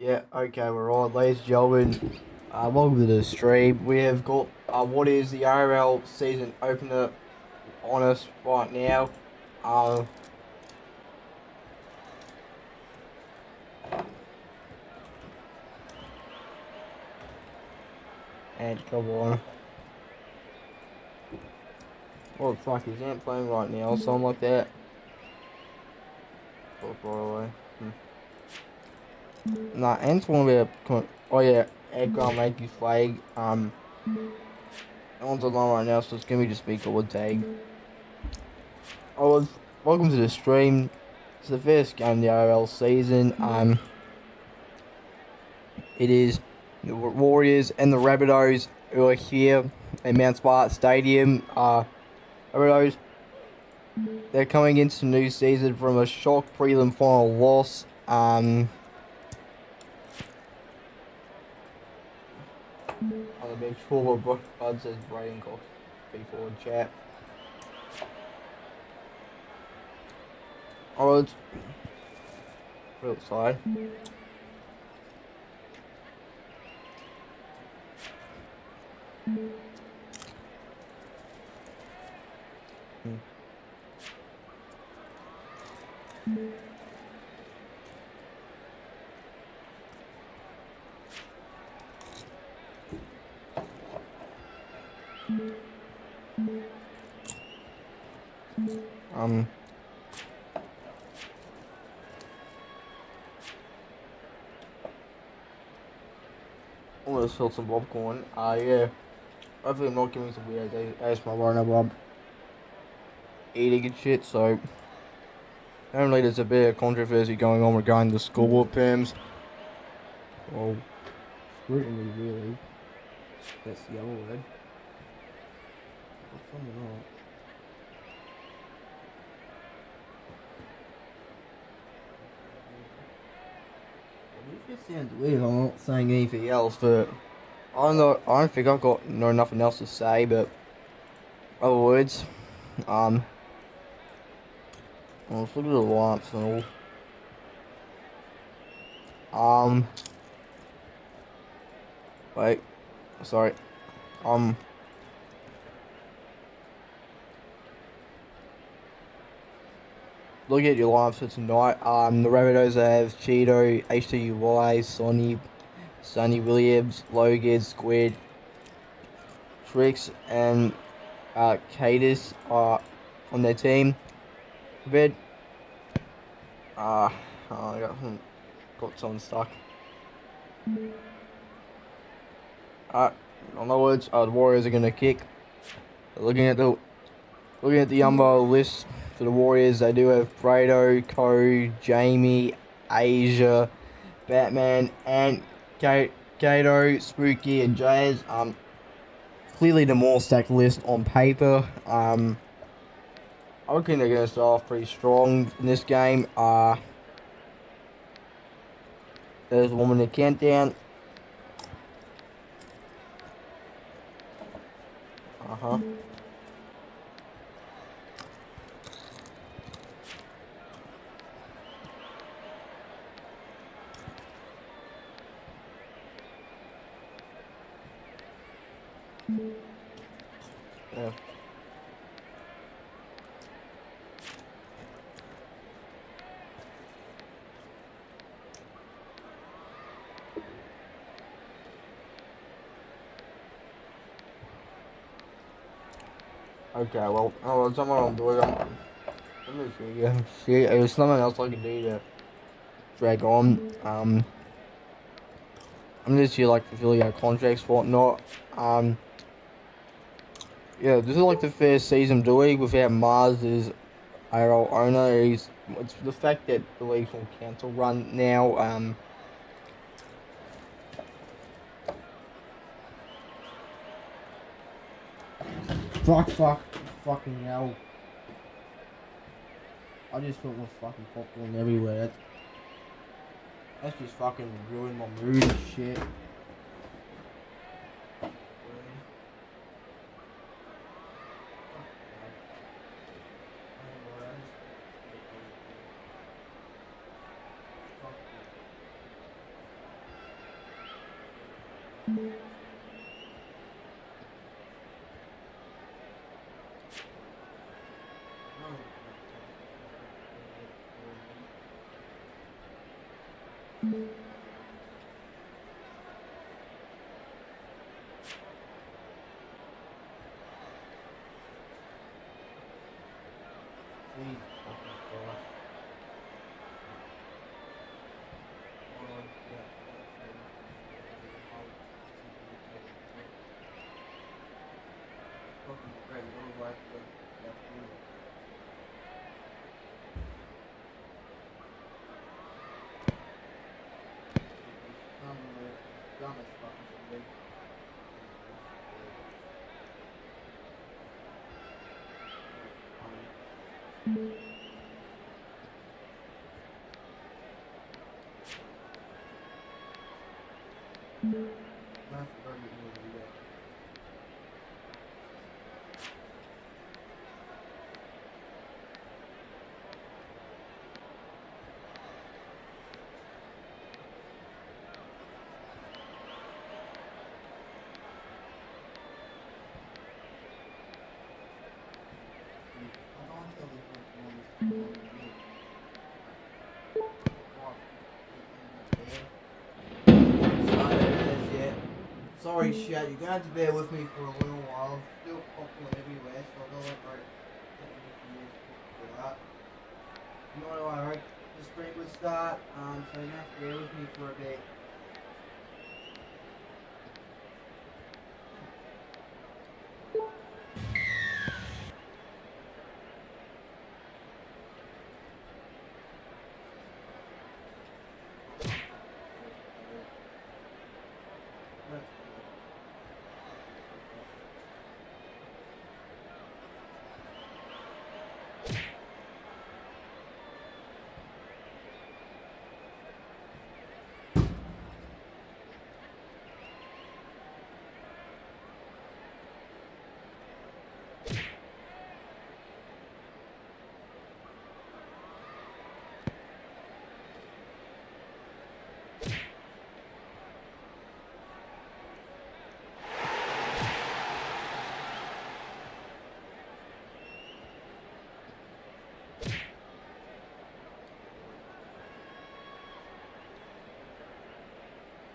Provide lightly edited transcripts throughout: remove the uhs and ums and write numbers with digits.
Yeah, okay, we're on. Ladies and gentlemen, welcome to the stream. We have got what is the ARL season opener on us right now. Um, and come on. What the fuck is Ant playing right now or something like that? Oh, by the way. Nah, Ant's one of our. Oh yeah, Accor make his flag. No one's online right now, so it's gonna be just be called tag. Welcome to the stream. It's the first game of the ARL season. It is the Warriors and the Rabbitohs who are here at South Stadium. Rabbitohs, they're coming into the new season from a shock prelim final loss. On the bench for Bud says Braden Cox before chat. Alright, real side. I'm gonna spill some popcorn. Yeah. Hopefully I'm not giving some weird ASMR right now, but I'm eating and shit, so apparently there's a bit of controversy going on regarding the scoreboard perms. Well, scrutiny really. That's the other word. What's wrong with that? It just sounds weird. I'm not saying anything else, but I don't think I've got nothing else to say. But other words, let's look at the lamps and all. Wait, sorry. Look at your lineups for tonight. The Rabbitohs have Cheeto, HTUY, Sonny Williams, Logan, Squid, Trix, and Cadis are on their team. Bed. I got someone stuck. In other words, the Warriors are gonna kick. Looking at the list for the Warriors, they do have Fredo, Co, Jamie, Asia, Batman, and Kato, Spooky, and Jazz. Clearly the more stacked list on paper. I reckon they're going to start off pretty strong in this game. There's a woman in the countdown. Yeah. Okay, well, someone I'm doing. Let me see. Yeah, see, there's something else I can do to drag on. I'm just here like to fill out contracts, whatnot. Yeah, this is like the first season of the league without Mars as ARL owner. It's the fact that the league's on council run now. Fucking hell. I just felt my fucking popcorn everywhere. That's just fucking ruined my mood and shit. Sorry, shit, you're gonna have to bear with me for a little while. Still popping everywhere, so I don't like for that. You know what I reckon? The stream would start, so you're gonna have to bear with me for a bit.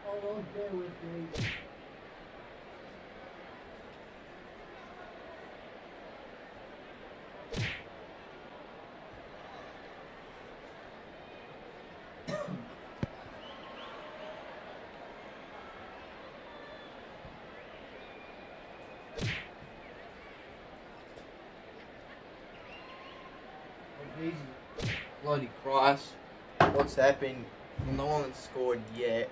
Hold on, bear with me. Jesus bloody Christ, what's happened? No one's scored yet.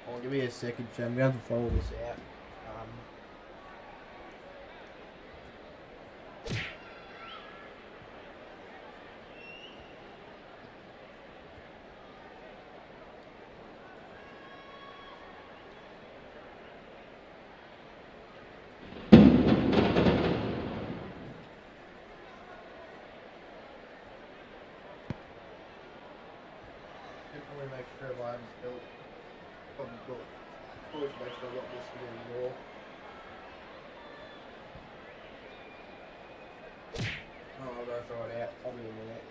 Oh, give me a second, Cham. We have to follow this out. Definitely make sure I haven't spilled. Probably got. Always make sure I got this again more. Oh, I'll go throw it out. Probably a minute.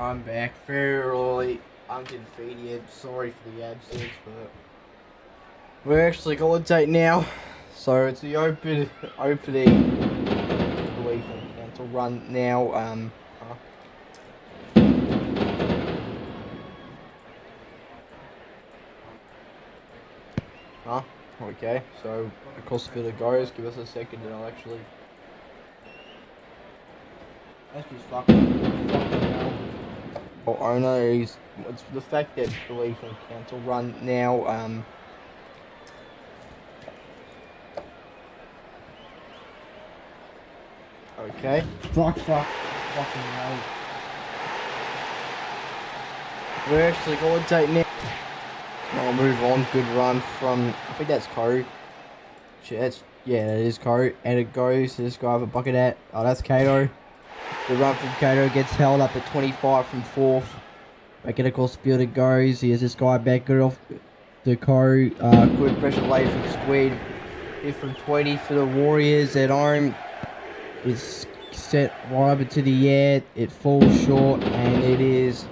I'm back fairly unconfeated. Sorry for the absence, but we're actually commentating now. So it's the opening believe on council run now. Okay, so across the field goes. Give us a second and I'll actually. That's just fucking hell. Or owner is it's the fact that believe on council run now. Okay. Fucking hell. We're actually commentating now. I'll move on. Good run from, I think that's Code. Yeah, that is Code. And it goes to this guy with a bucket hat. Oh, that's Kato. The run from Kato gets held up at 25 from 4th. Back it across the field it goes. Here's this guy back good off the Code. Good pressure late from Squid. Hit from 20 for the Warriors at home. It's set right up into the air. It falls short and it is.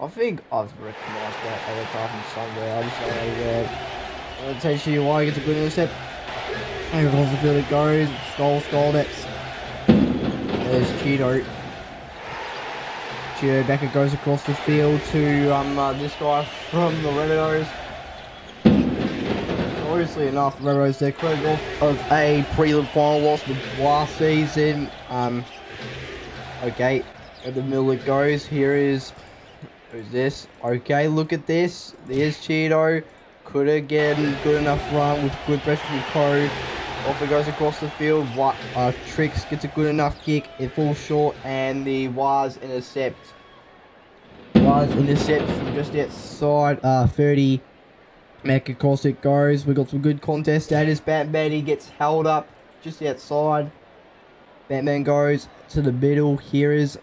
I think I've recognised that other time from somewhere. I just don't know where. I'm going to take you why it gets a good intercept. And across the field it goes. Skull, that's. There's Cheeto. Cheeto back it goes across the field to this guy from the Rabbitohs. Obviously enough, the Rabbitohs they're coming off of a prelim final loss the last season. Okay, at the middle it goes. Here is. Who's this? Okay, look at this. There's Cheeto. Could have gotten good enough run with good pressure from Code. Off it goes across the field. Tricks gets a good enough kick. It falls short and the Waz intercept. Waz intercept from just outside 30. Back across it goes. We got some good contest status. Batman he gets held up just outside. Batman goes to the middle. Here is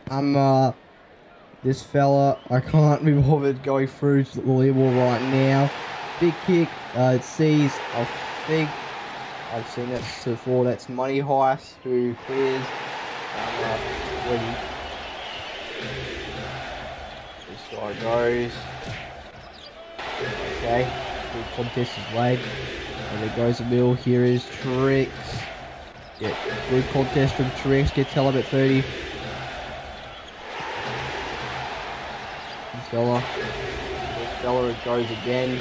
this fella, I can't be bothered going through to the level right now. Big kick, it sees, I think, I've seen that before, that's Money Heist, who clears, Woody. This guy goes, okay, good contest is laid, and it goes the middle, here is Tricks, yeah, good contest from Tricks, gets held up at 30. This fella it goes again.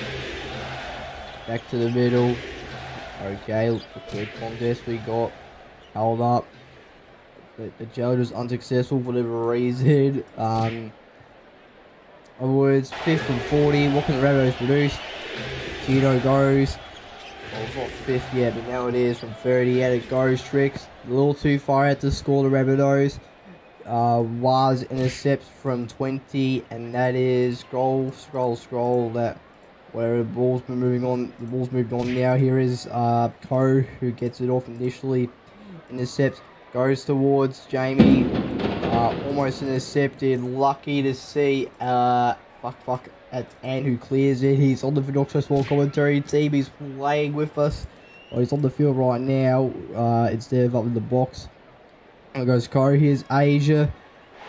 Back to the middle. Okay, the third contest we got held up. The challenge was unsuccessful for whatever reason. Other words, 5th from 40. What can the Rabbitohs produce? Cheeto goes. Well, it's not 5th yet, but now it is from 30. Out it goes. Tricks. A little too far out to score the Rabbitohs. Was intercepts from 20, and that is scroll that where the ball's been moving on. The ball's moved on now. Here is Ko who gets it off initially. Intercepts, goes towards Jamie. Almost intercepted. Lucky to see fuck at Ann who clears it. He's on the Vodoxo small commentary team. He's playing with us. Oh, he's on the field right now. Instead of up in the box. There goes Ko. Here's Asia.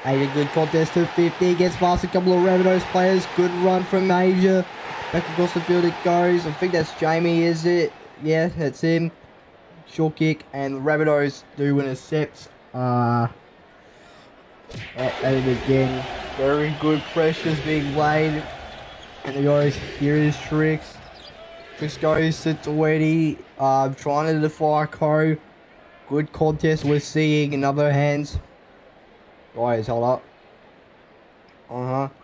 Asia, good contest to 50. Gets past a couple of Rabbitohs players. Good run from Asia. Back across the field it goes. I think that's Jamie, is it? Yeah, that's him. Short kick. And the Rabbitohs do intercept. At it again. Very good pressures being laid. And the guys, here is Tricks. Tricks goes to 20. Trying to defy Ko. Good contest we're seeing in other hands. Guys, hold up.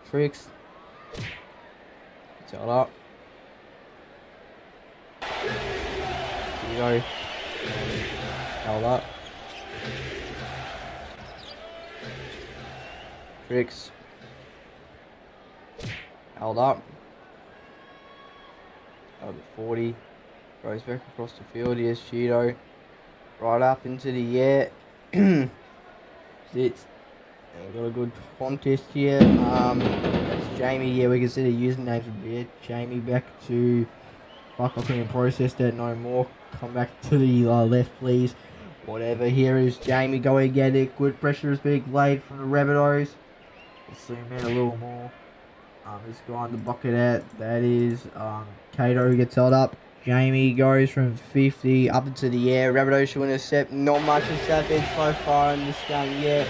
Tricks. It's held up. Cheeto. Held up. Tricks. Held up. Held at 40. Goes back across the field. Here's Cheeto. Right up into the air. Sits. Got a good contest here. That's Jamie. Yeah, we consider usernames a bit. Jamie back to. Fuck, I couldn't process that no more. Come back to the left, please. Whatever. Here is Jamie going at it. Good pressure is being laid from the Rabbitohs. zoom in a little more. This guy in the bucket that is Kato, who gets held up. Jamie goes from 50 up into the air. Rabbitohs should win a set. Not much has happened so far in this game yet.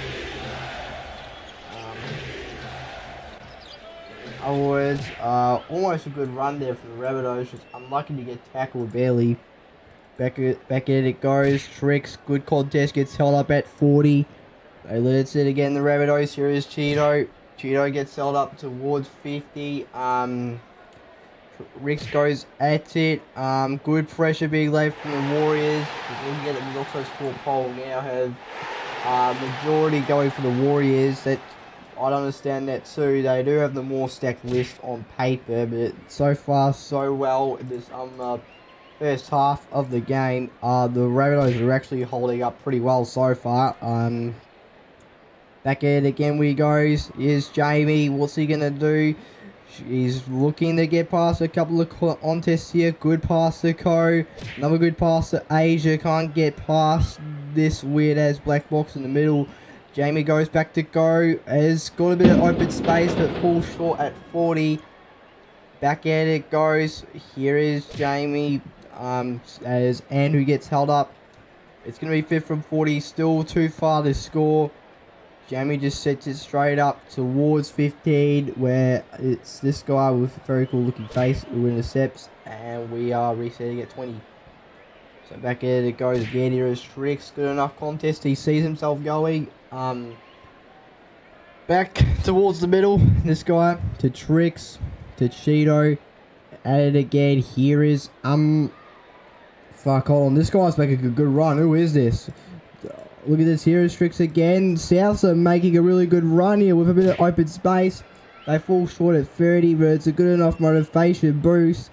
In other words, almost a good run there from the Rabbitohs. Just unlucky to get tackled barely. Back at it goes. Tricks, good contest, gets held up at 40. They let it sit again, the Rabbitohs. Here is Cheeto. Cheeto gets held up towards 50. Ricks goes at it. Good pressure being laid from the Warriors. Looking at the Vodoxo score poll now have majority going for the Warriors. That I don't understand that too. They do have the more stacked list on paper, but so far so well in this first half of the game. The Rabbitohs are actually holding up pretty well so far. Back at it again we goes. Here's Jamie. What's he gonna do? He's looking to get past a couple of contests here. Good pass to Co. Another good pass to Asia. Can't get past this weird ass black box in the middle. Jamie goes back to Go. Has got a bit of open space but falls short at 40. Back at it goes. Here is Jamie. As Andrew gets held up. It's going to be 5th from 40. Still too far to score. Jamie just sets it straight up towards 15, where it's this guy with a very cool looking face who intercepts, and we are resetting at 20. So back at it goes again. Here is Tricks. Good enough contest. He sees himself going. Back towards the middle. This guy to Tricks, to Cheeto. At it again. Here is fuck, hold on. This guy's making a good run. Who is this? Look at this. Here is Tricks again. Souths are making a really good run here with a bit of open space. They fall short at 30, but it's a good enough motivation boost.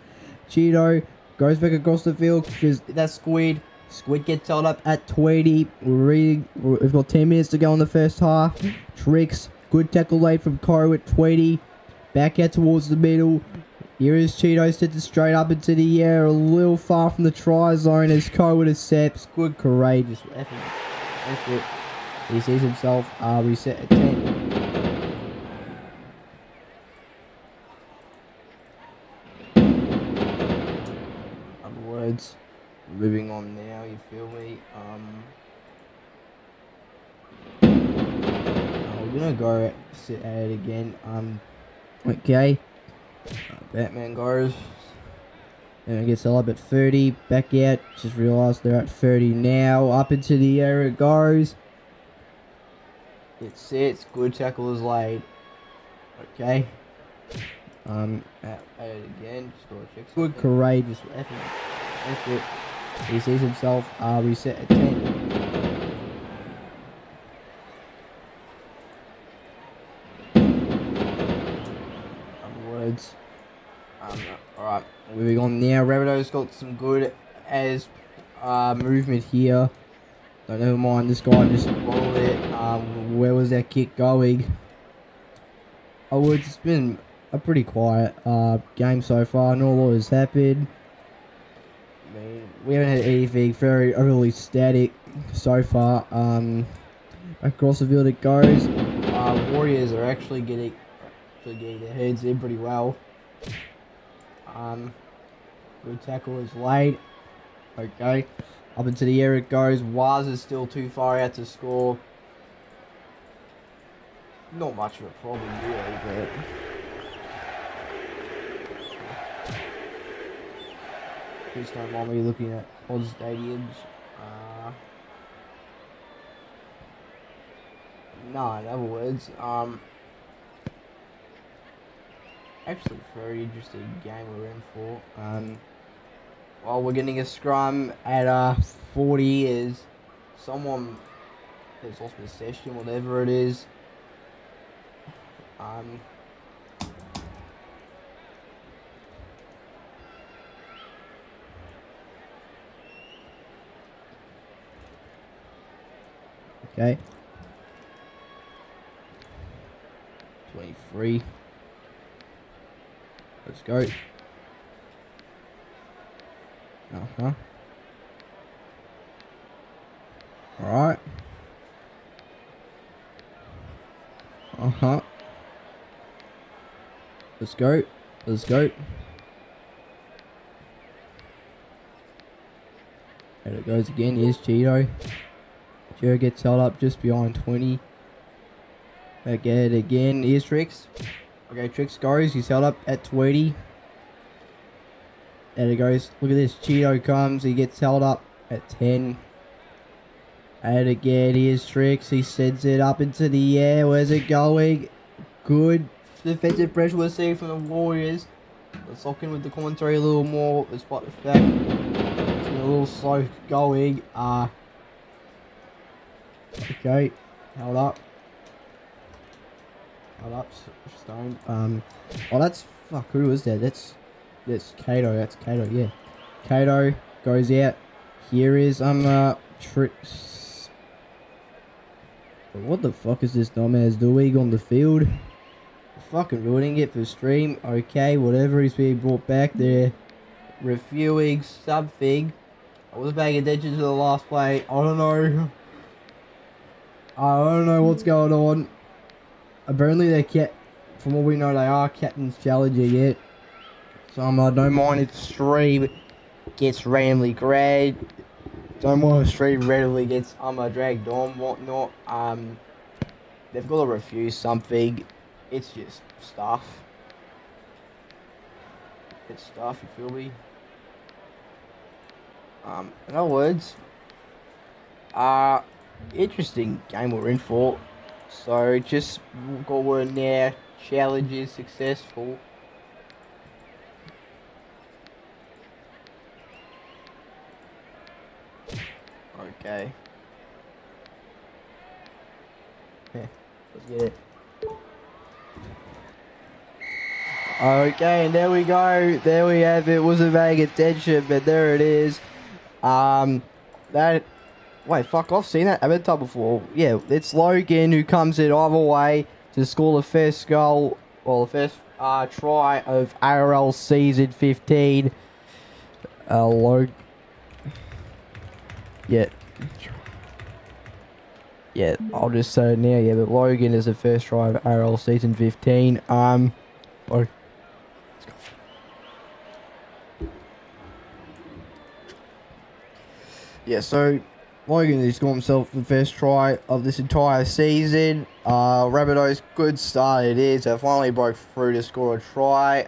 Cheeto goes back across the field because that's Squid. Squid gets held up at 20. We've got 10 minutes to go in the first half. Tricks. Good tackle laid from Co at 20. Back out towards the middle. Here is Cheeto, sets it straight up into the air, a little far from the try zone as Co intercepts. Good, courageous effort. He sees himself reset at 10. Other words, moving on now, you feel me? We're gonna go sit at it again. Okay. Batman goes. And it gets up at 30. Back out. Just realised they're at 30 now. Up into the air it goes. It sits. Good tackle is laid. Okay. At it again. Just gotta check. Good, courageous effort. He sees himself reset at 10. Other words. Alright, moving on now. Rabbitohs got some good as movement here. Don't never mind, this guy just bottled it. Where was that kick going? Oh, it's been a pretty quiet game so far. Not a lot has happened. I mean, we haven't had anything very overly static so far. Back across the field it goes. Warriors are actually getting their heads in pretty well. Good tackle is laid. Okay. Up into the air it goes. Waz is still too far out to score. Not much of a problem really, but please don't mind me looking at Oz stadiums. No, in other words, actually very interesting game we're in for. Well, we're getting a scrum at 40 is someone has lost possession, whatever it is. Okay. 23. Let's go. Alright. Let's go. Let's go. And it goes again. Here's Cheeto. Cheeto gets held up just behind 20. Again. Here's Trix. Okay, Trix goes. He's held up at 20. There it goes. Look at this. Cheeto comes. He gets held up at 10. And again, here's Trix. He sends it up into the air. Where's it going? Good defensive pressure we're seeing from the Warriors. Let's lock in with the commentary a little more, despite the fact it's been a little slow going. Okay, held up. Stone. Oh, that's fuck. Who was that? That's Kato. That's Kato. Yeah, Kato goes out. Here is Trix. What the fuck is this dumbass doing on the field? Fucking ruining it for stream. Okay, whatever. He's being brought back there. Reviewing something. I wasn't paying attention to the last play. I don't know what's going on. Apparently they kept, from what we know, they are captain's challenger yet. So I don't mind if the stream gets randomly grabbed. Don't mind if the stream randomly gets dragged on, whatnot. They've got to refuse something. It's just stuff. It's stuff, you feel me? In other words, interesting game we're in for. So just got one now. Challenge is successful. Okay. Yeah, let's get it. Okay, and there we go. There we have it. Wasn't paying attention, but there it is. Wait, fuck, I've seen that avatar before. Yeah, it's Logan who comes in either way to score the first goal, well, the first try of ARL season 15. Logan. Yeah, I'll just say it now. Yeah, but Logan is the first try of ARL season 15. Yeah, so Logan has scored himself the first try of this entire season. Rabbitohs, good start it is. They finally broke through to score a try.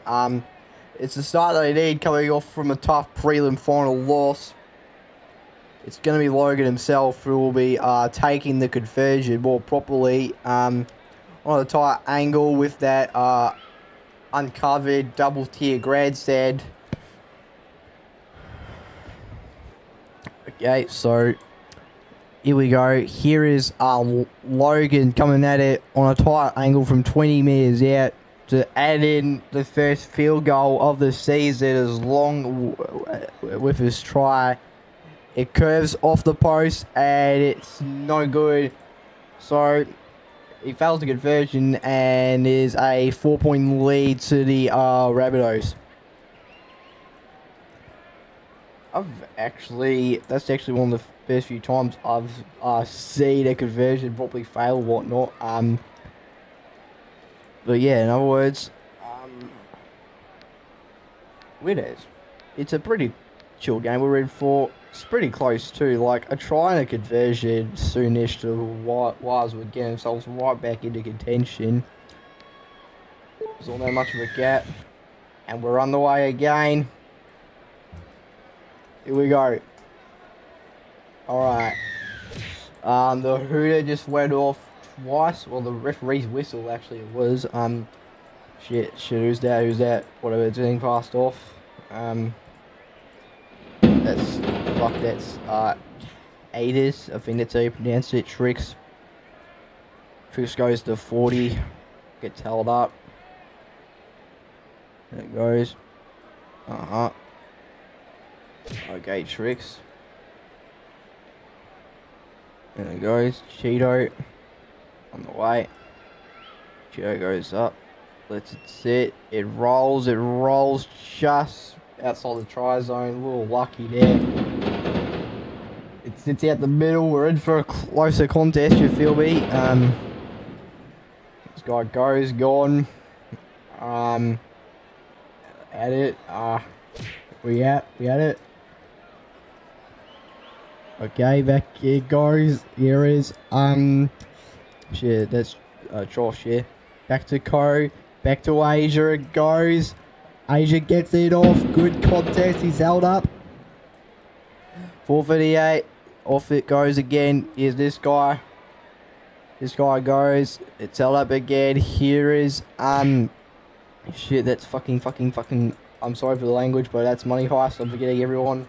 It's the start they need coming off from a tough prelim final loss. It's going to be Logan himself who will be taking the conversion more properly on a tight angle with that uncovered double tier grandstand. Okay, so here we go. Here is Logan coming at it on a tight angle from 20 metres out to add in the first field goal of the season as long with his try. It curves off the post and it's no good. So he fails the conversion and is a 4-point lead to the Rabbitohs. That's actually one of the first few times I've seen a conversion probably fail or whatnot. But yeah, in other words, winners. It's a pretty chill game we're in for. It's pretty close too. Like a try and a conversion soonish to Wires would get themselves right back into contention. There's not that much of a gap, and we're on the way again. Here we go. Alright. The hooter just went off twice. Well, the referee's whistle actually it was. Shit, who's that? Whatever, it's getting passed off. That's Adis. I think that's how you pronounce it. Trix goes to 40. Gets held up. There it goes. Okay, Trix. There it goes. Cheeto. On the way. Cheeto goes up. Lets it sit. It rolls just outside the try zone. A little lucky there. It sits out the middle. We're in for a closer contest, you feel me. This guy goes, gone. At it. We at it. Okay, back it goes. Here is shit. That's Josh. Yeah. Back to Co. Back to Asia. It goes. Asia gets it off. Good contest. He's held up. 438. Off it goes again. Here's this guy. This guy goes. It's held up again. Here is shit. That's fucking. I'm sorry for the language, but that's money heist. I'm forgetting everyone.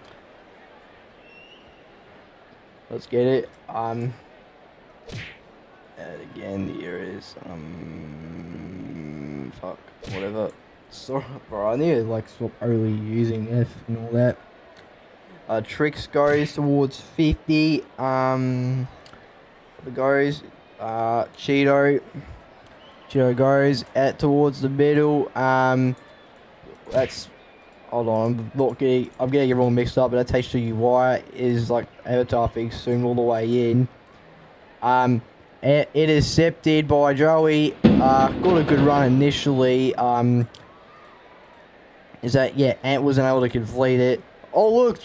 Let's get it. And again, here is fuck, whatever. So, bro, I need to like stop early using F and all that. Tricks goes towards 50. It goes. Cheeto goes out towards the middle. That's. Hold on, I'm getting everyone mixed up, but that's HWY is like Avatar thing soon all the way in. It is accepted by Joey. Got a good run initially. Is that, yeah, Ant wasn't able to complete it. Oh look,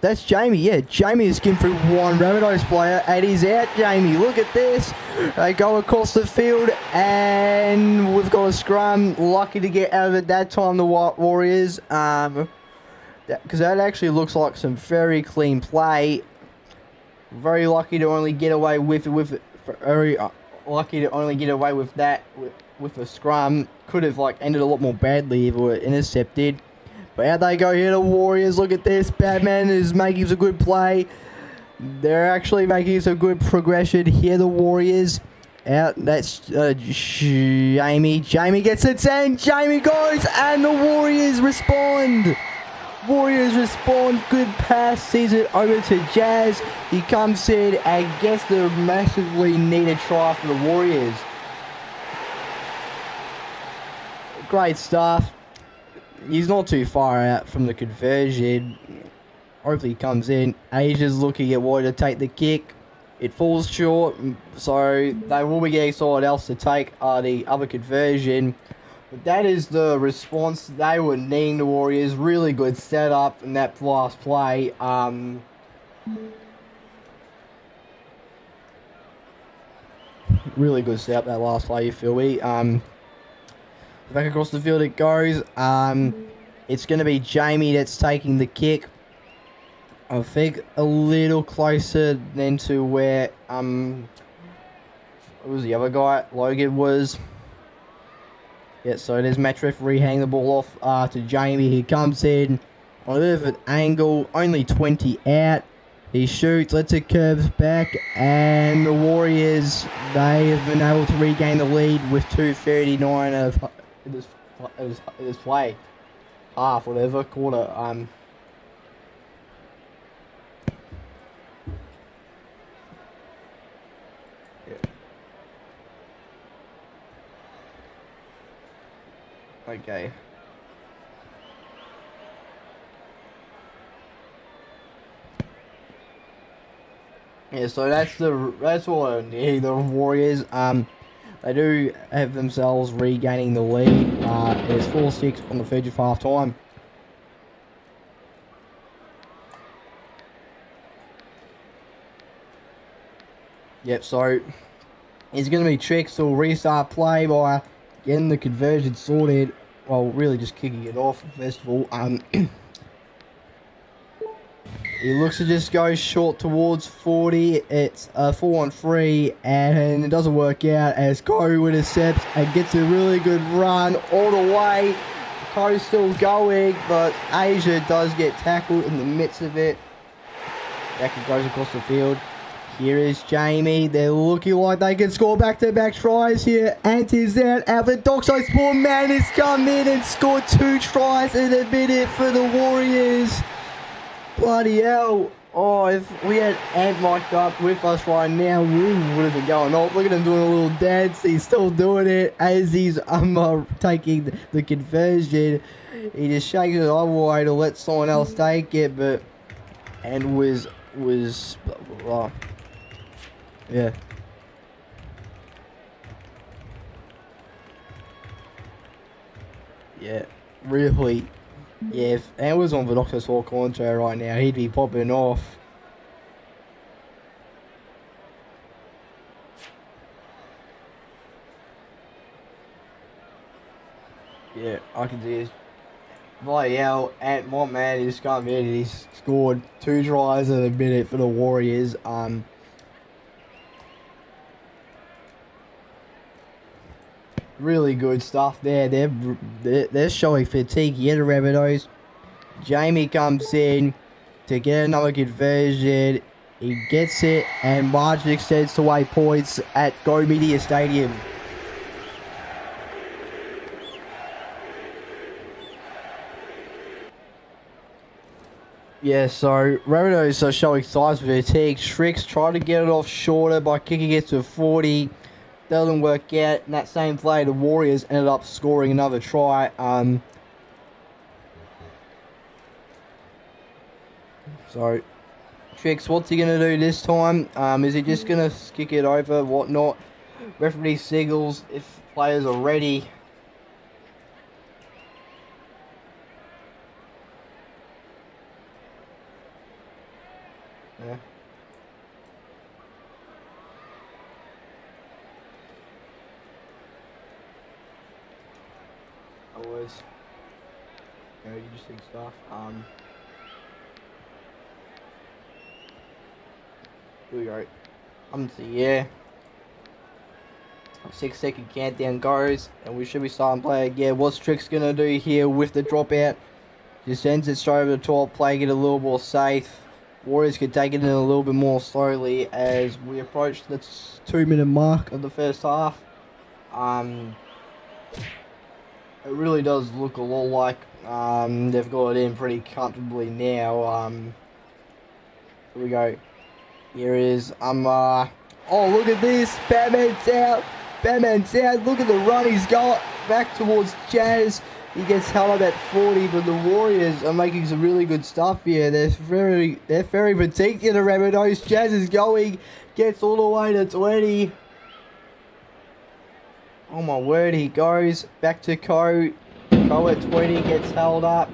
that's Jamie. Yeah, Jamie has skimmed through one Rabbitohs player and he's out, Jamie. Look at this. They go across the field and we've got a scrum. Lucky to get out of it that time, the White Warriors. Because that actually looks like some very clean play. Very lucky to only get away with that with a scrum. Could have like ended a lot more badly if it were intercepted. But out they go here, the Warriors. Look at this. Batman is making some good play. They're actually making some good progression here, the Warriors. Out, that's Jamie. Jamie gets it and Jamie goes and the Warriors respond. Good pass, sees it over to Jazz. He comes in and gets the massively needed try for the Warriors. Great stuff. He's not too far out from the conversion. Hopefully he comes in. Asia's looking at where to take the kick. It falls short, so they will be getting someone else to take the other conversion. But that is the response they were needing, the Warriors. Really good setup in that last play. Really good setup that last play, you feel me? Back across the field it goes. It's going to be Jamie that's taking the kick. I think a little closer than to where it was the other guy, Logan was. Yeah, so there's match referee handing the ball off to Jamie. He comes in on a bit of an angle, only 20 out. He shoots, lets it curves back, and the Warriors, they have been able to regain the lead with 2:39 of this play. Half, whatever, quarter. Okay. Yeah, so that's what I need. The Warriors, they do have themselves regaining the lead. It's 4-6 on the verge of half time. Yep, so it's going to be tricks to restart play by getting the conversion sorted. Well, really just kicking it off, first of all. He looks to just go short towards 40. It's a 4-on-3, and it doesn't work out as Corey intercepts and gets a really good run all the way. Corey's still going, but Asia does get tackled in the midst of it. Back it goes across the field. Here is Jamie. They're looking like they can score back-to-back tries here. Ant is out. Vodoxo's poor man has come in and scored 2 tries in a minute for the Warriors. Bloody hell. Oh, if we had Ant mic'd up with us right now, we would have been going off. Look at him doing a little dance. He's still doing it as he's taking the conversion. He just shakes it the other way to let someone else take it, but and was yeah. Yeah, really. Yeah, if Ant was on Vodoxo Sport commentary right now, he'd be popping off. Yeah, I can see his Vodoxo, Ant, my man, he's come in and he's scored 2 tries in a minute for the Warriors. Really good stuff there. They're showing fatigue here, the Rabbitohs. Jamie comes in to get another conversion. He gets it, and margin extends to 8 points at Go Media Stadium. Yeah, so Rabbitohs are showing signs of fatigue. Shricks trying to get it off shorter by kicking it to 40. Doesn't work out. In that same play, the Warriors ended up scoring another try. So, Tricks, what's he going to do this time? Is he just going to kick it over, whatnot? Referee signals if players are ready. Yeah. Always. Interesting stuff. Here we go. I'm to the air. 6-second countdown goes, and we should be starting play again. What's Trick's gonna do here with the dropout? Just sends it straight over the top, playing it a little more safe. Warriors can take it in a little bit more slowly as we approach the 2-minute mark of the first half. It really does look a lot like they've got it in pretty comfortably now. Here we go. Here is oh, look at this. Batman's out. Batman's out. Look at the run he's got back towards Jazz. He gets held up at 40, but the Warriors are making some really good stuff here. They're very fatigued in the Rabbitohs. Jazz is going, gets all the way to 20. Oh my word, he goes back to Co. Co at 20 gets held up.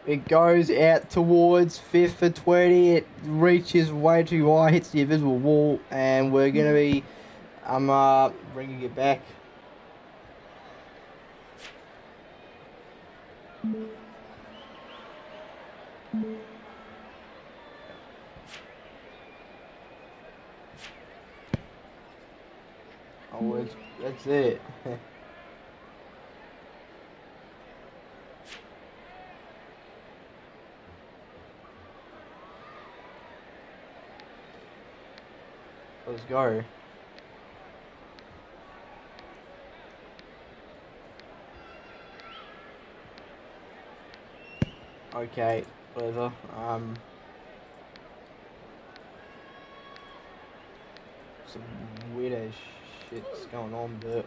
It goes out towards 5th for 20. It reaches way too high, hits the invisible wall, and we're gonna be bringing it back. Oh, that's it. Let's go. Okay, whatever. Some weird ass shit's going on, but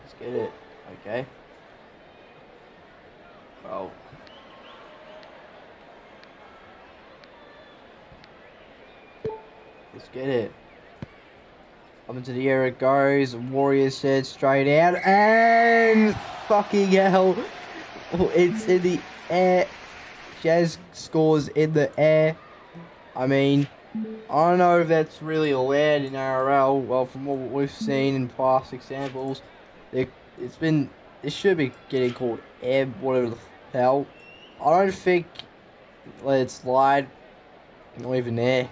let's get it. Okay. Well. Let's get it. Up into the air it goes. Warriors said straight out. And fucking hell. It's in the air. Jazz scores in the air. I mean, I don't know if that's really allowed in ARL. Well, from what we've seen in past examples, it should be getting called air, whatever the hell. I don't think let it slide. Not even there.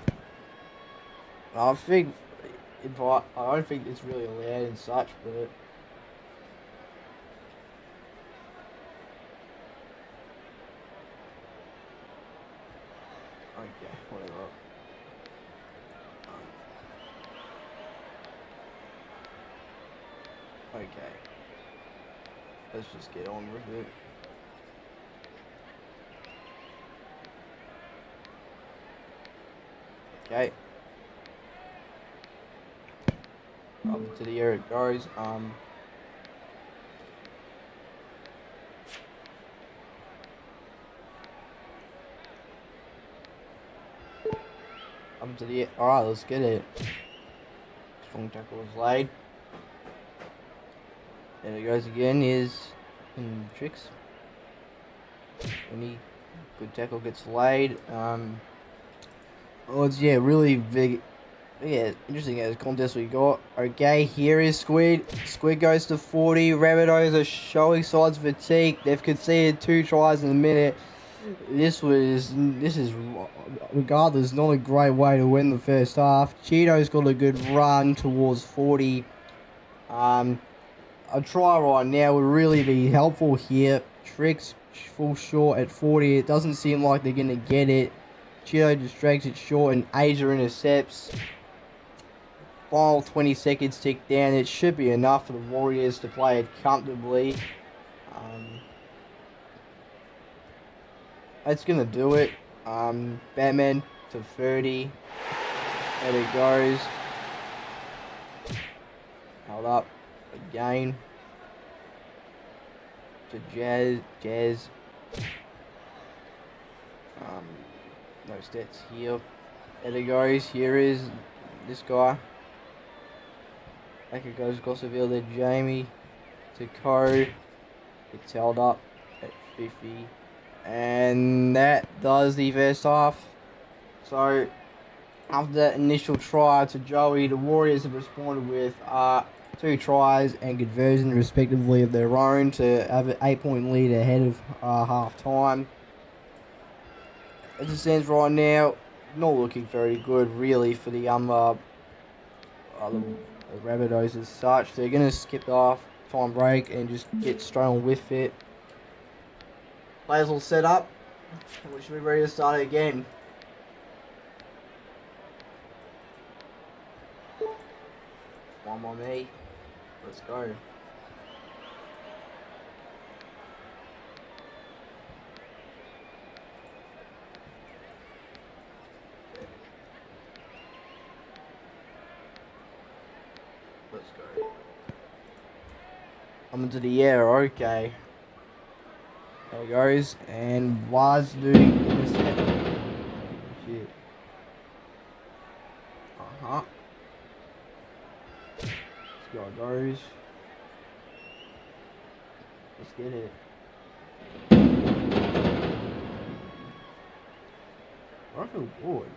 I don't think it's really allowed and such, but okay, whatever. Okay, let's just get on with it. Okay. Up to the air it goes. Up to the... Alright, let's get it. Strong tackle is laid. There it goes again. Here's some tricks. Any good tackle gets laid. Oh, it's, yeah, really big. Yeah, interesting as contest we got. Okay, here is Squid. Squid goes to 40. Rabbitohs are showing signs of fatigue. They've conceded 2 tries in a minute. This is regardless not a great way to win the first half. Cheeto's got a good run towards 40. A try right now would really be helpful here. Tricks fall short at 40. It doesn't seem like they're gonna get it. Cheeto just drags it short and Asia intercepts. Final 20 seconds tick down. It should be enough for the Warriors to play it comfortably. That's going to do it. Batman to 30. There it goes. Held up again. To Jazz. No stats here. There it goes. Here is this guy. Back it goes Gossaville to Jamie. To Co. It's held up at 50. And that does the first half. So, after that initial try to Joey, the Warriors have responded with 2 tries and conversions respectively of their own to have an 8-point lead ahead of half time. As it stands right now, not looking very good really for the Rabbitohs as such. They're going to skip the half time break and just get straight on with it. Players all set up, and we should be ready to start it again. One more me. Let's go. Let's go. I'm into the air, okay. There it goes, and was doing intercept. Shit. This guy goes. Let's get it. I feel bored.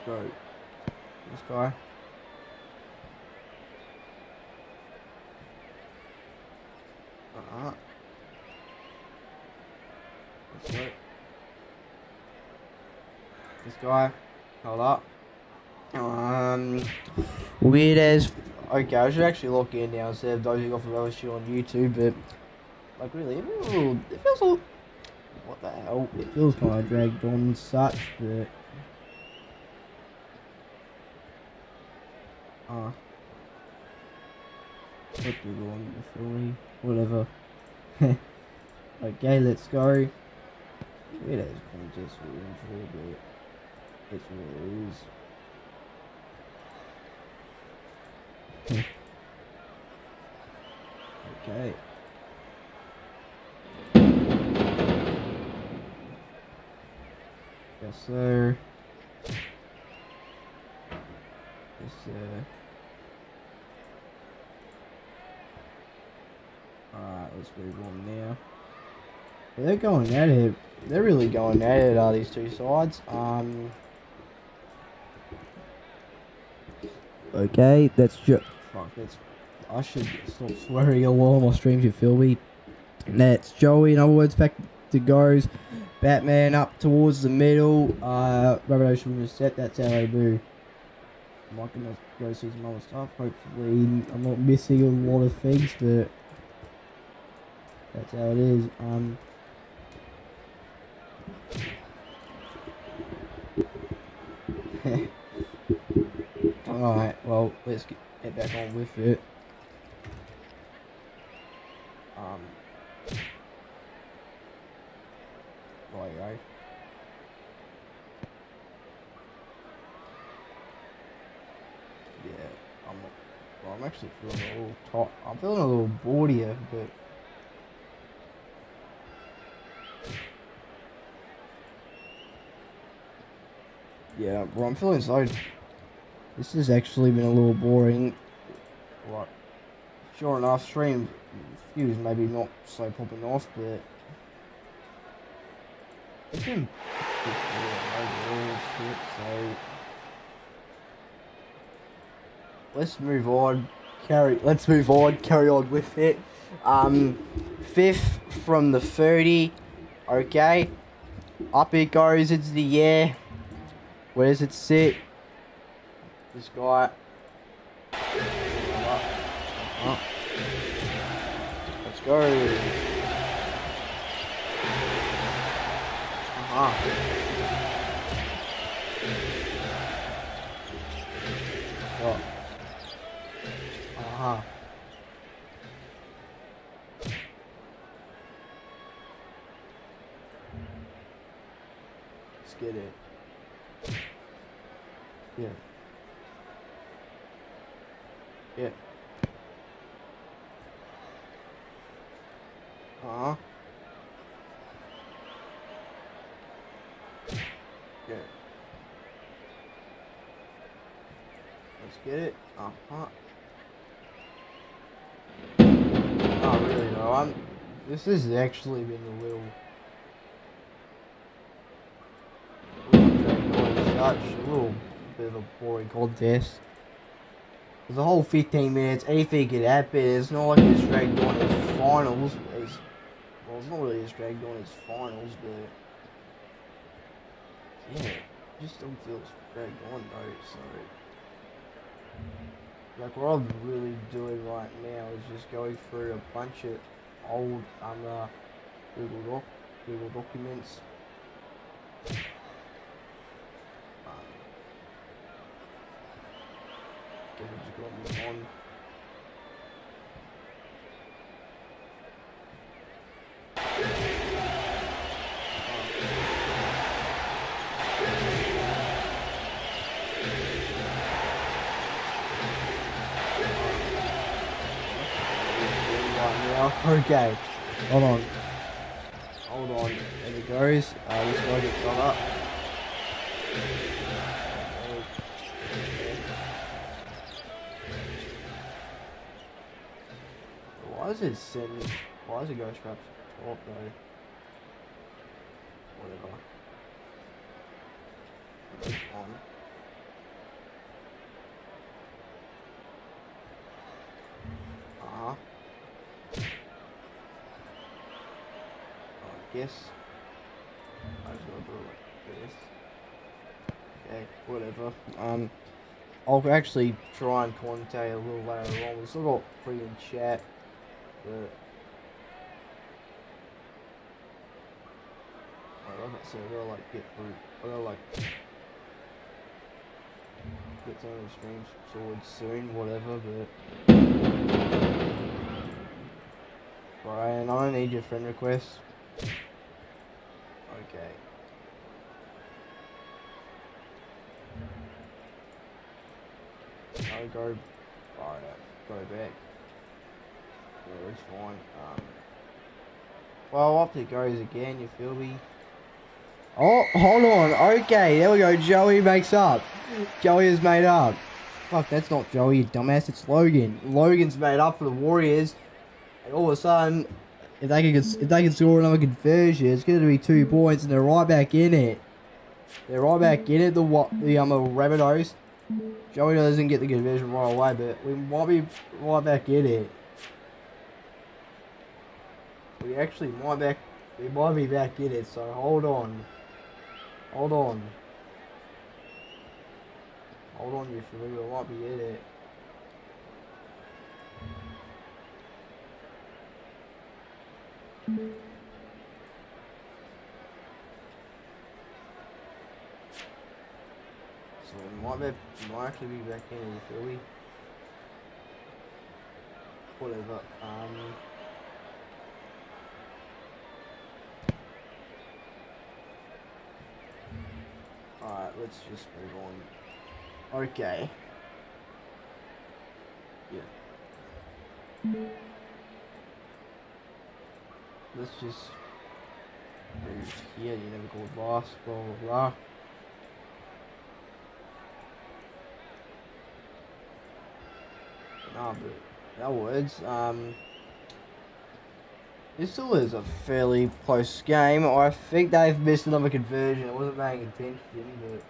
Go. This guy. Let's go. This guy. Hold up. Weird as. Okay, I should actually lock in now instead of dozing off of LSU on YouTube, but like really, it feels all. What the hell? It feels kind of dragged on and such, but. What do you want before me? Whatever. Okay, let's go. It is contest we're in for, but it's what it is. Okay. Yes, sir. Yes, sir. Alright, let's move on now. They're going at it. They're really going at it, these two sides. Okay, that's just... Fuck, that's... I should stop swearing a lot on my streams, you feel me? And that's Joey, in other words, back to goes. Batman up towards the middle. Rabbitohs should intercept, that's how they do. I'm not gonna go see some other stuff. Hopefully, I'm not missing a lot of things, but... That's how it is. Alright, well, let's get back on with it. Right. I'm actually feeling a little tight. I'm feeling a little bored here, but yeah, bro, I'm feeling so. This has actually been a little boring. Right, sure enough, stream views maybe not so popping off, but it's been overall shit. So let's move on. Carry on with it. 5th from the 30. Okay. Up it goes into the air. Where does it sit? This guy. Let's go. Let's get it. Yeah. Yeah. Yeah. Let's get it. Not really though. This has actually been a little such a little bit of a boring contest. There's a whole 15 minutes, anything could happen. It's not like it's dragged on as finals. Well, it's not really as dragged on as finals, but yeah, it just don't feel dragged on though. So, like, what I'm really doing right now is just going through a bunch of old Google documents. Just gonna move on. Okay, hold on. There it goes. This guy gets got up. Why is it sending? Why is it going straight to the top though? Whatever. Move on. I guess I just gotta do it like this. Okay, whatever. I'll actually try and commentate a little later on. We've still got free in chat, but like I said, I gotta like get through. I gotta like get some of the streams sorted soon, whatever. But Brian, I don't need your friend request. Okay. I'll go. Alright, go back. Yeah, it's fine. Well, up it goes again, you feel me? Oh, hold on. Okay, there we go. Joey makes up. Joey has made up. Fuck, that's not Joey, you dumbass. It's Logan. Logan's made up for the Warriors. And all of a sudden, if they can score another conversion, it's going to be 2 points, and they're right back in it. They're right back in it. The Rabbitohs. Joey doesn't get the conversion right away, but we might be right back in it. We actually might be back in it. So hold on, you feel me? We might be in it. So we might actually be back in it, you feel me? Whatever. Alright, let's just move on. Okay. Yeah. Let's just move here. You never called last. Blah blah blah. Nah, but in other words, this still is a fairly close game. I think they've missed another conversion. I wasn't paying attention, but.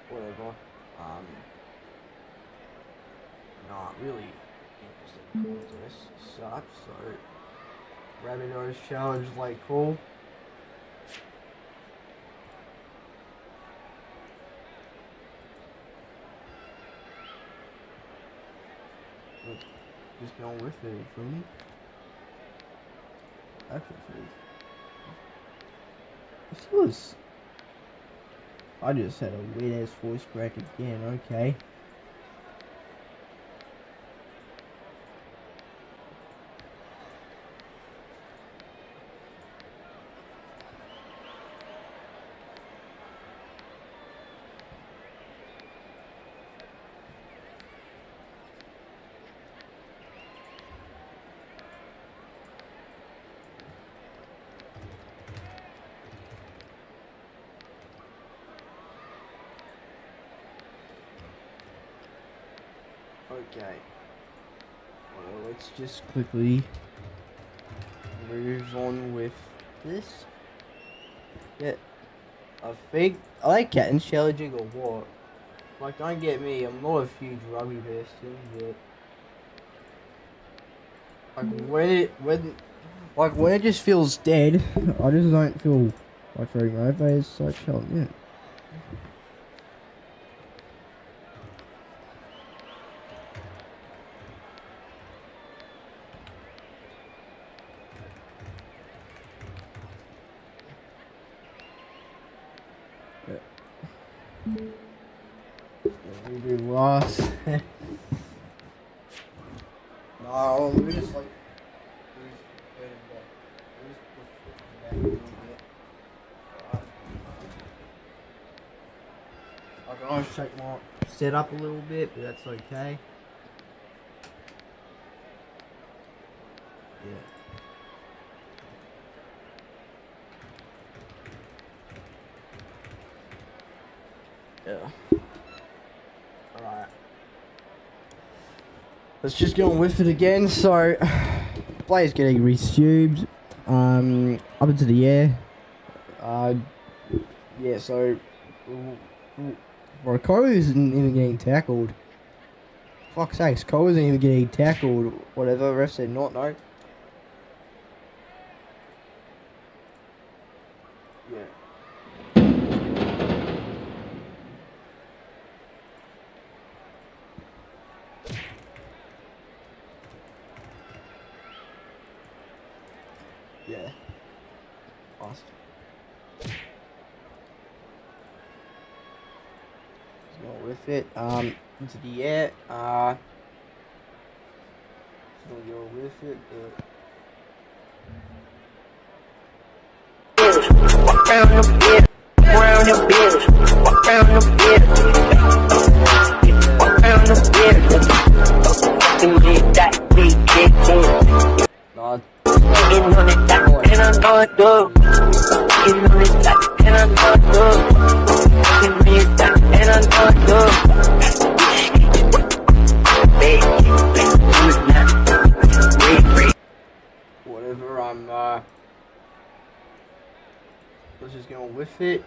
Whatever. Not really interesting contest as such, so Rabbitohs challenge like cool. Just going with it, you feel me? Actually, I just had a weird ass voice crack again, okay. Okay. Well, let's just quickly move on with this. Yeah. I think I like getting challenging or what. Like, don't get me, I'm not a huge rugby person, but like when it just feels dead, I just don't feel like very motivated as such. Yeah. We do lost. No, we just like I can always check my setup a little bit, but that's okay. Yeah. Yeah. Alright. Let's just go on with it again. So, players getting resumed. Up into the air. Yeah, so. Cole isn't even getting tackled. Fuck's sakes, Cole isn't even getting tackled. Whatever, ref said not, no. Yeah. Yeah. Lost. Let's go with it. Into the air. Still go with it, but. Walk round the bit, walk round the bit, walk round the bit, walk round the bit. You get that big dick boom. No. Getting on it that, and I'm gonna do. Getting on it that, and I'm gonna do. Getting on it that, and I'm gonna do. Whatever, let's just go with it.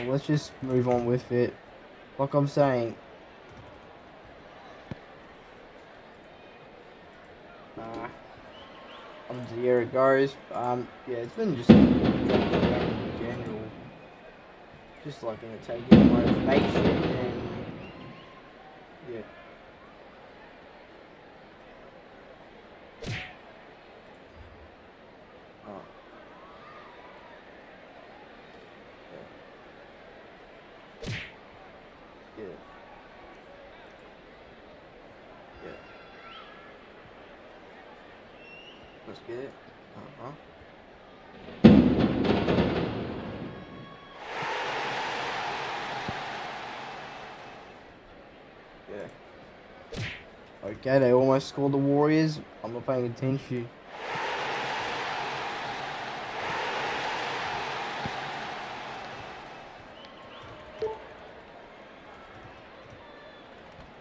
Let's just move on with it. Like I'm saying. Up into the air it goes. Yeah, it's been just in general. Just like gonna take in motivation and yeah. Oh. Yeah. Yeah. Let's get it. Uh-huh. Yeah. Okay, they almost scored the Warriors. I'm not paying attention.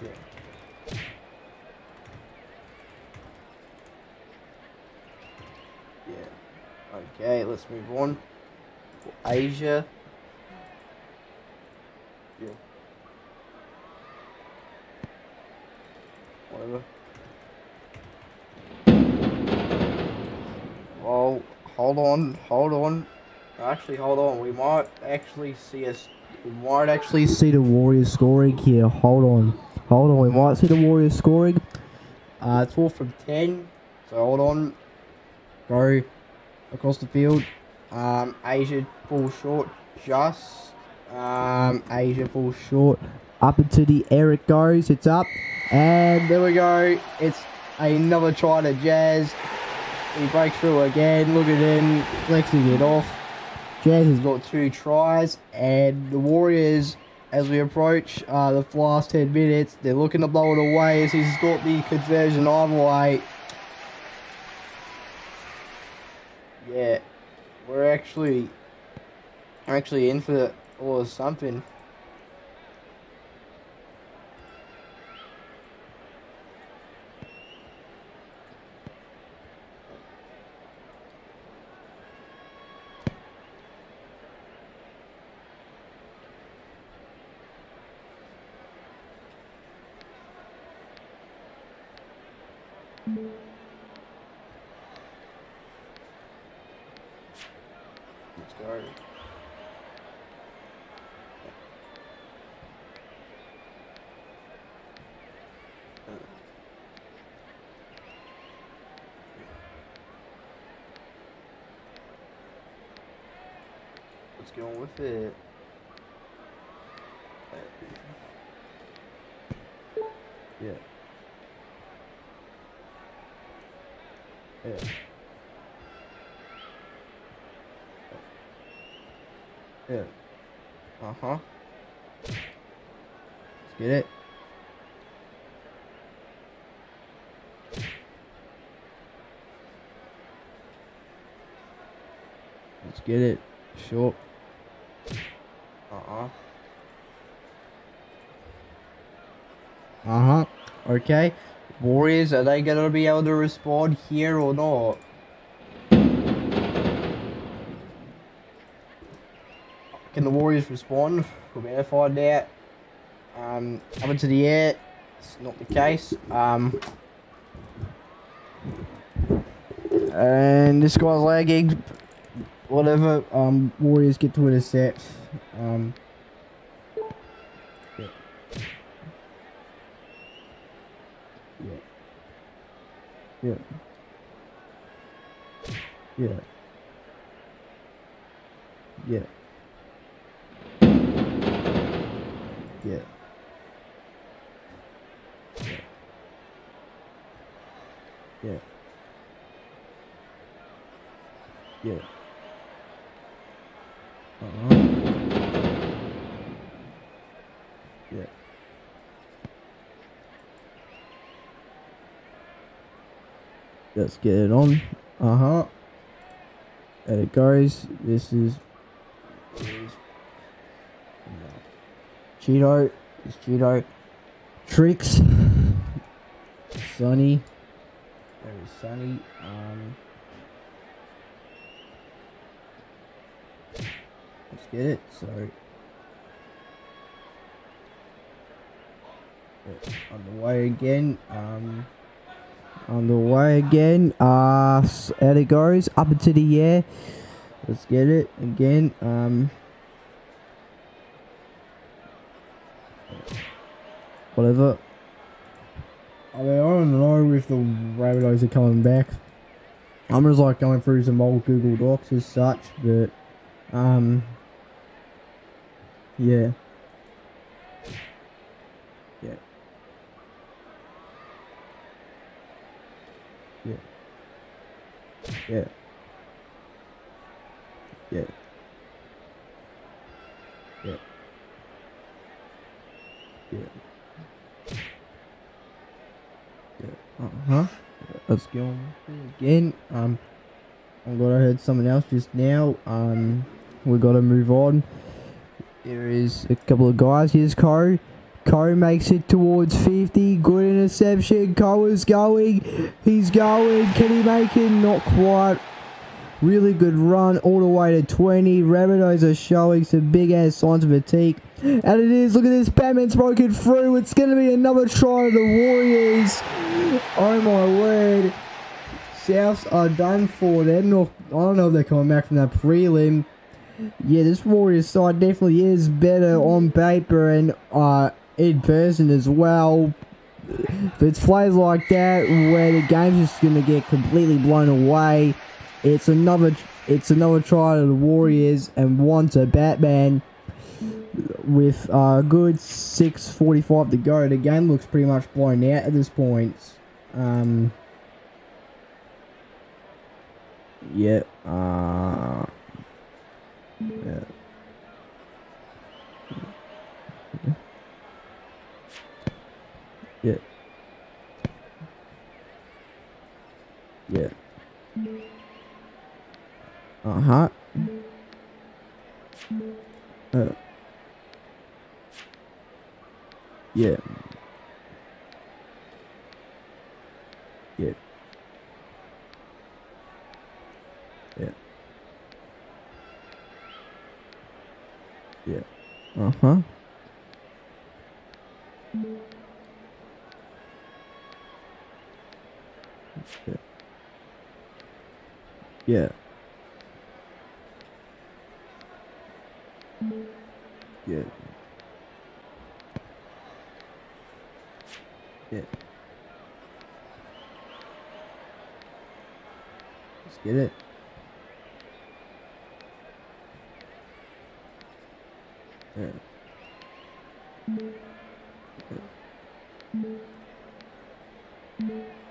Yeah. Yeah. Okay, let's move on. Asia. Yeah. Whatever. Oh, hold on. Actually, hold on. We might actually see the Warriors scoring here. Hold on. We might see the Warriors scoring. It's 4 from 10. So hold on. Go across the field. Asia falls short. Asia falls short. Up into the air it goes. It's up. And there we go. It's another try to Jazz. He breaks through again. Look at him flexing it off. Jazz has got 2 tries. And the Warriors, as we approach the last 10 minutes, they're looking to blow it away as he's got the conversion either way. Yeah, we're actually in for it or something. Let's go. Let's get on with it. Yeah. Yeah. Yeah. Uh-huh. Let's get it. Let's get it. Short. Uh-huh. Uh-huh. Okay. Warriors, are they gonna be able to respond here or not? Can the Warriors respond? We'll be able to find out. Up into the air. It's not the case. And this guy's lagging. Whatever. Warriors get to intercept. Yeah. Yeah. Yeah. Yeah. Yeah. Yeah. Yeah. Uh-huh. Yeah. Let's get it on. Uh-huh. There it goes. This is Cheeto. It's Cheeto. Tricks. Sunny. There is Sunny. Let's get it. So on the way again. On the way again. Out it goes. Up into the air. Let's get it again. Whatever. I mean, I don't know if the Rabbitohs are coming back. I'm just like going through some old Google Docs as such, but yeah. Yeah. Yeah. Yeah. Yeah. Yeah. Yeah. Yeah. Let's go on again. I'm glad I heard something else just now. We gotta move on. There is a couple of guys. Here's Ko. Ko makes it towards 50. Good interception. Ko is going. He's going. Can he make it? Not quite. Really good run all the way to 20. Rabbitohs are showing some big ass signs of fatigue. And it is. Look at this. Batman's broken through. It's going to be another try of the Warriors. Oh my word. Souths are done for. They're not, I don't know if they're coming back from that prelim. Yeah, this Warriors side definitely is better on paper and in person as well. If it's plays like that where the game's just going to get completely blown away, it's another try to the Warriors and one to Batman with a good 6:45 to go. The game looks pretty much blown out at this point. Yeah. Yeah. Yeah. Yeah. Uh-huh. Yeah. Yeah. Yeah. Yeah. Uh-huh. Yeah. Yeah. Yeah. Yeah. Let's get it. Yeah.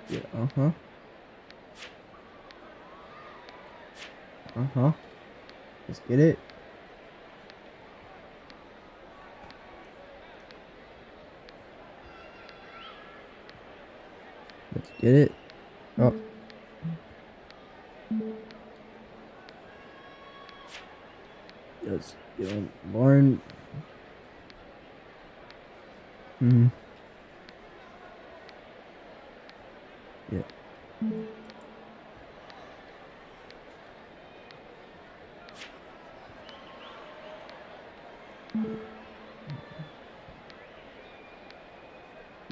Yeah. Uh-huh. Uh-huh. Let's get it. Let's get it. Oh. Let's get on Lauren. Yeah.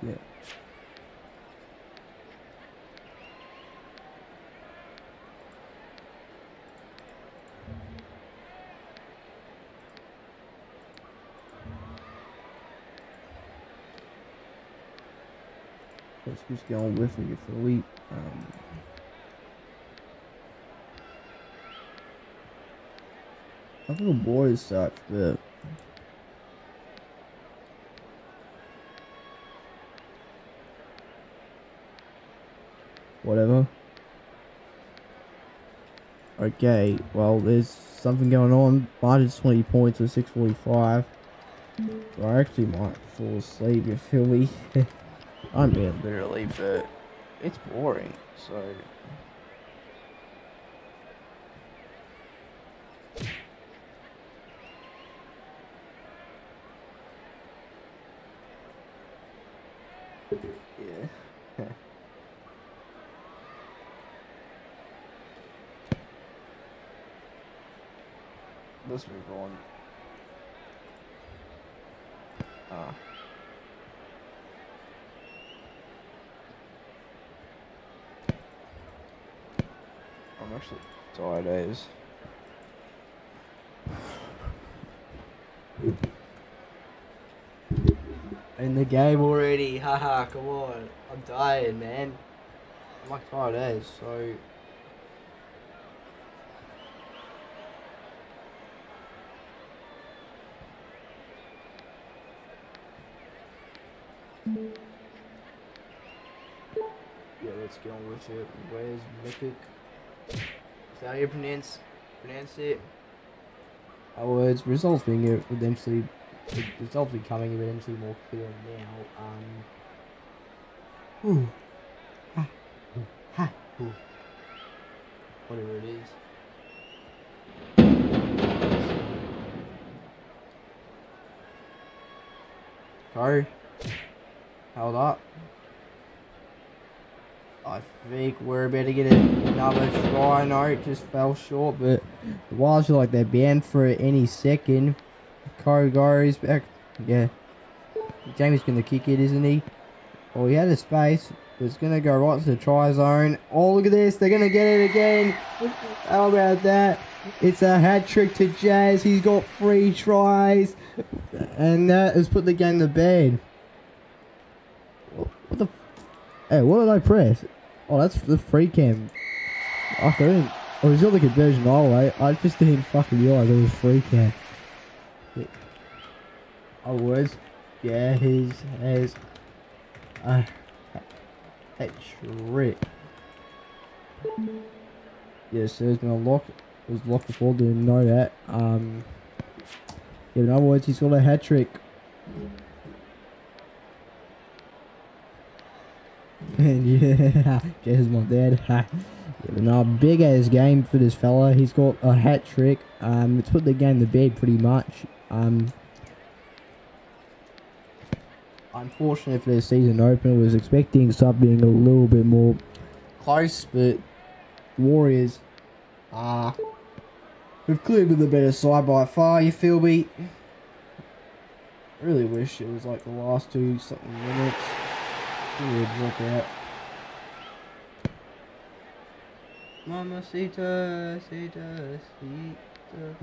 Yeah. Let's just go on with it for a week. I think the boys suck, but whatever. Okay, well, there's something going on. Minus 20 points with 6:45. So I actually might fall asleep, you feel me? I'm being literally, but it's boring, so. Yeah. Let's move on. Actually, tired as. In the game already, haha, come on. I'm tired, man. I'm like tired as, so. Yeah, let's get on with it. Where's Mythic? Is that how you pronounce it? Oh, it's results being eventually, results becoming eventually more clear now. Ooh. Ha. Ooh. Ha. Ooh. Whatever it is. Go. Hold up. I think we're about to get another try. No, it just fell short, but the Wilds are like they're bound for it any second. Ko goes back. Yeah. Jamie's going to kick it, isn't he? Oh, he had a space. It's going to go right to the try zone. Oh, look at this. They're going to get it again. How about that? It's a hat trick to Jazz. He's got 3 tries. And that has put the game to bed. What the... Hey, what did I press? Oh, that's the free cam. I couldn't. Oh, he's got the conversion all right. I just didn't fucking realize it was free cam. Oh, words. Yeah, he has that trick. Yes, so it's been unlocked. It was locked before, didn't know that. Yeah, in other words, he's got a hat trick. And yeah, Jess is my dad. Yeah, but no, big ass game for this fella. He's got a hat trick. It's put the game to bed pretty much. Unfortunate for the season opener. Was expecting something a little bit more close, but Warriors we've clearly been the better side by far. You feel me? I really wish it was like the last 2 something minutes. Really drop out. Mamacita, cita, cita.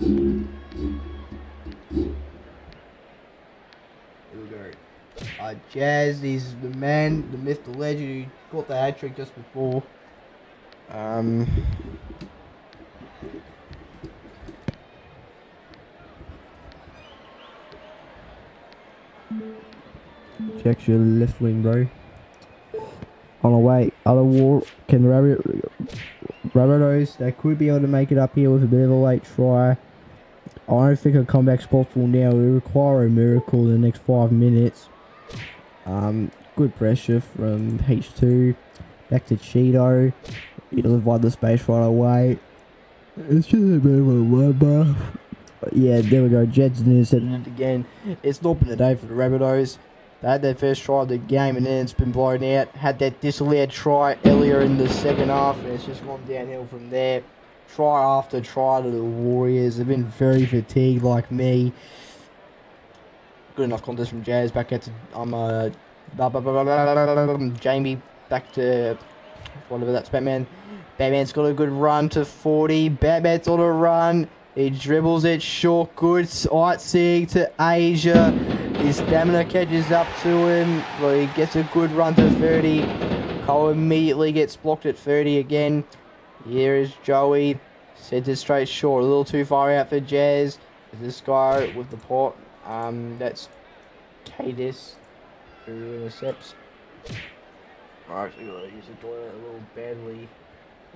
Here we go. Jazz, he's the man, the myth, the legend who got the hat trick just before. Check your left wing, bro. On the way, other war can the Rabbitohs, they could be able to make it up here with a bit of a late try. I don't think a comeback's possible now. We require a miracle in the next 5 minutes. Good pressure from H2. Back to Cheeto. He'll divide the space right away. It's just a bit of a bloodbath. Yeah, there we go. Jed's intercepting it again. It's not been a day for the Rabbitohs. They had their first try of the game and then it's been blown out. Had that disallowed try earlier in the second half and it's just gone downhill from there. Try after try to the Warriors. They've been very fatigued like me. Good enough contest from Jazz. Back out to Jamie. Back to whatever that's Batman. Batman's got a good run to 40. Batman's on a run. He dribbles it short. Good sightseeing to Asia. His stamina catches up to him. Well, he gets a good run to 30. Cole immediately gets blocked at 30 again. Here is Joey. Sends it straight short. A little too far out for Jazz. This guy with the pot. That's Cadis who intercepts. I actually gotta use the toilet a little badly.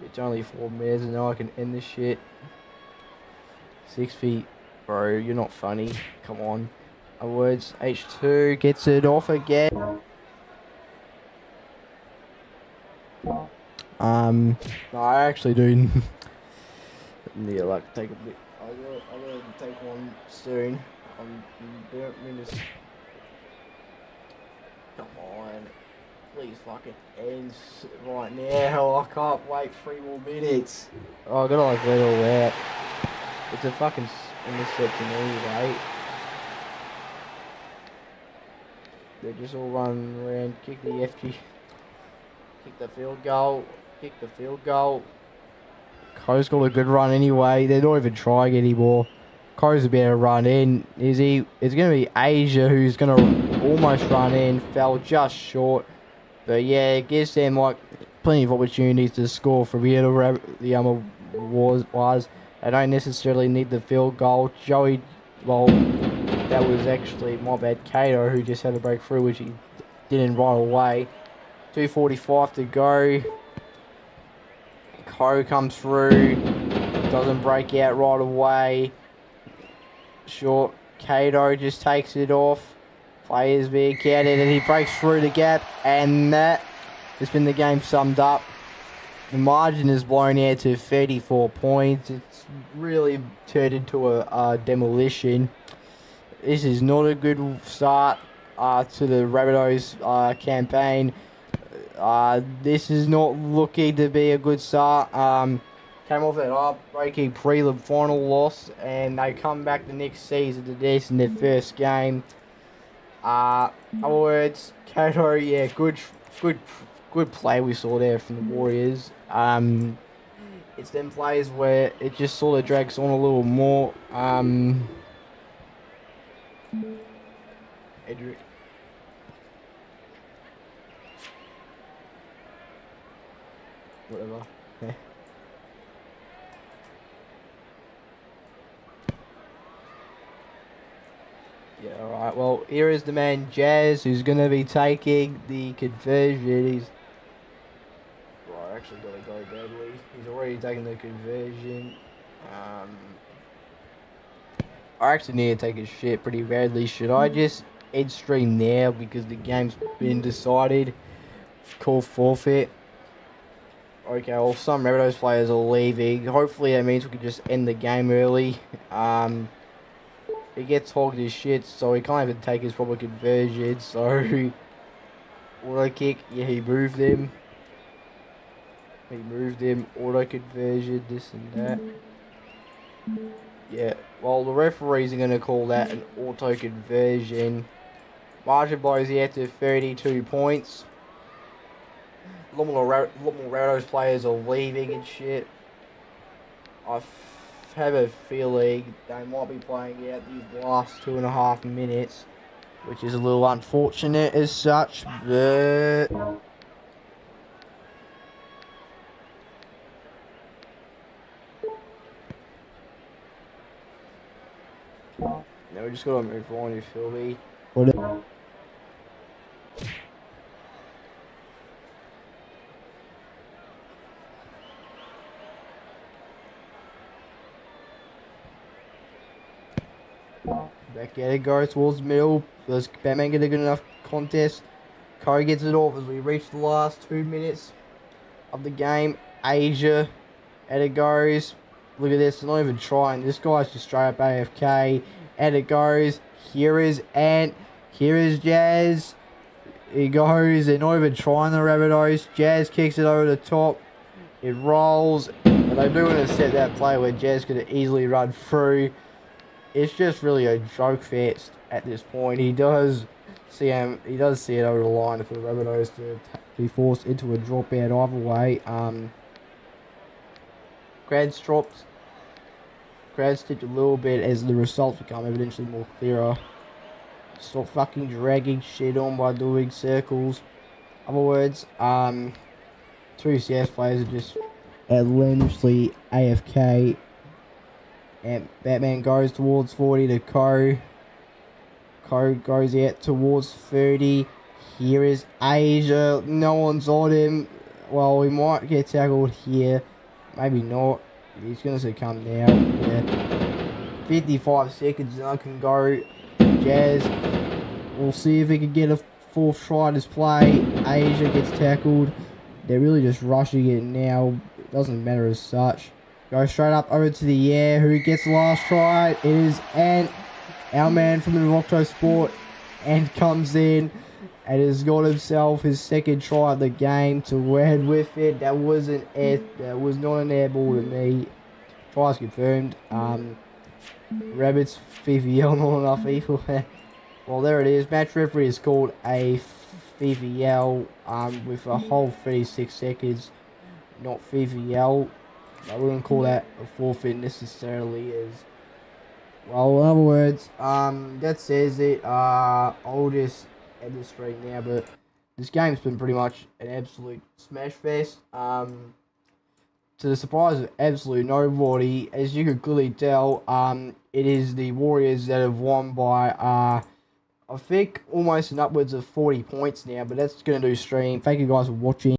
It's only 4 minutes and now I can end this shit. 6 feet. Bro, you're not funny. Come on. Words. H2 gets it off again. No, I actually do. Yeah, like take a bit. I'm gonna take one soon. Come on, please fucking end right now. I can't wait 3 more minutes. Oh, I gotta like let it all out. It's a fucking interception anyway. They just all run around, kick the FG, kick the field goal, kick the field goal. Co's got a good run anyway. They're not even trying anymore. Co's about to run in. Is he? It's going to be Asia who's going to almost run in. Fell just short. But yeah, it gives them like plenty of opportunities to score from here. The was. They don't necessarily need the field goal. Joey, well, that was actually my bad. Cato who just had a breakthrough, which he didn't right away. 2:45 to go. Co comes through. Doesn't break out right away. Short. Cato just takes it off. Players being counted and he breaks through the gap. And that has been the game summed up. The margin is blown out to 34 points. It's really turned into a demolition. This is not a good start to the Rabbitohs campaign. This is not looking to be a good start. Came off that heartbreaking prelim final loss, and they come back the next season to this in their first game. Other words, Cato, yeah, good play we saw there from the Warriors. It's them plays where it just sort of drags on a little more. Edric. Whatever. Yeah. Yeah, alright. Well, here is the man Jazz who's going to be taking the conversion. He's... Right, I actually got to go badly. He's already taken the conversion. I actually need to take a shit pretty badly. Should I just end stream now because the game's been decided? Call forfeit. Okay, well, some Rabbitohs players are leaving. Hopefully that means we can just end the game early. He gets hogged as shit, so he can't even take his proper conversion. So, auto kick, yeah, he moved him. Auto conversion, this and that. Yeah, well, the referees are going to call that an auto conversion. Margin blows out to 32 points. A lot more Rabbitohs players are leaving and shit. I have a feeling they might be playing out these last 2.5 minutes, which is a little unfortunate as such, but... No, we just gotta move on, you feel me? Whatever. Back at it, goes towards the middle. Does Batman get a good enough contest? Co gets it off as we reach the last 2 minutes of the game. Asia, at it goes. Look at this, they're not even trying. This guy's just straight up AFK. At it goes. Here is Ant. Here is Jazz. He goes. They're not even trying the Rabbitohs. Jazz kicks it over the top. It rolls. And they do want to set that play where Jazz could easily run through. It's just really a joke fest at this point. He does see it over the line for the Rabbitohs to be forced into a dropout either way. Crowd's tipped a little bit as the results become evidently more clearer. Stop fucking dragging shit on by doing circles. Other words, two CS players are just relentlessly AFK. And Batman goes towards 40 to Co. Co goes out towards 30. Here is Asia. No one's on him. Well, we might get tackled here. Maybe not. He's going to succumb now. Yeah. 55 seconds and I can go. Jazz. We'll see if he can get a fourth try this play. Asia gets tackled. They're really just rushing it now. It doesn't matter as such. Go straight up over to the air. Who gets the last try? It is Ant, our man from the Vodoxo Sport. Ant comes in and has got himself his second try of the game to head with it. That was not an air ball to me. Tries confirmed. Rabbits, FVL, not enough equal. Well, there it is. Match referee is called a FVL with a whole 36 seconds. Not FVL. I wouldn't call that a forfeit necessarily. As well, in other words, that says it. I'll just end the stream now, but this game's been pretty much an absolute smash fest. To the surprise of absolutely nobody, as you can clearly tell, it is the Warriors that have won by, I think, almost in upwards of 40 points now, but that's going to do stream. Thank you guys for watching.